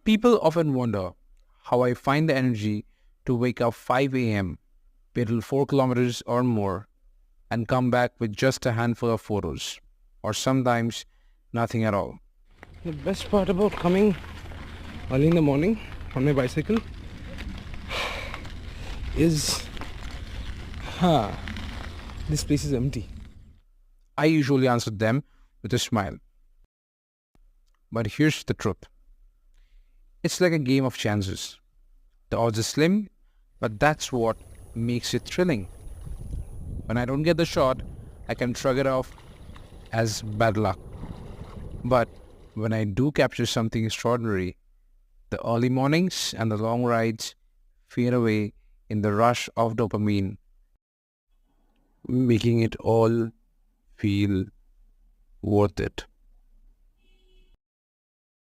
People often wonder how I find the energy to wake up 5 a.m., pedal 4 kilometers or more, and come back with just a handful of photos, or sometimes nothing at all. The best part about coming early in the morning on my bicycle is, this place is empty. I usually answer them with a smile. But here's the truth. It's like a game of chances. The odds are slim, but that's what makes it thrilling. When I don't get the shot, I can shrug it off as bad luck. But when I do capture something extraordinary, the early mornings and the long rides fade away in the rush of dopamine, making it all feel worth it.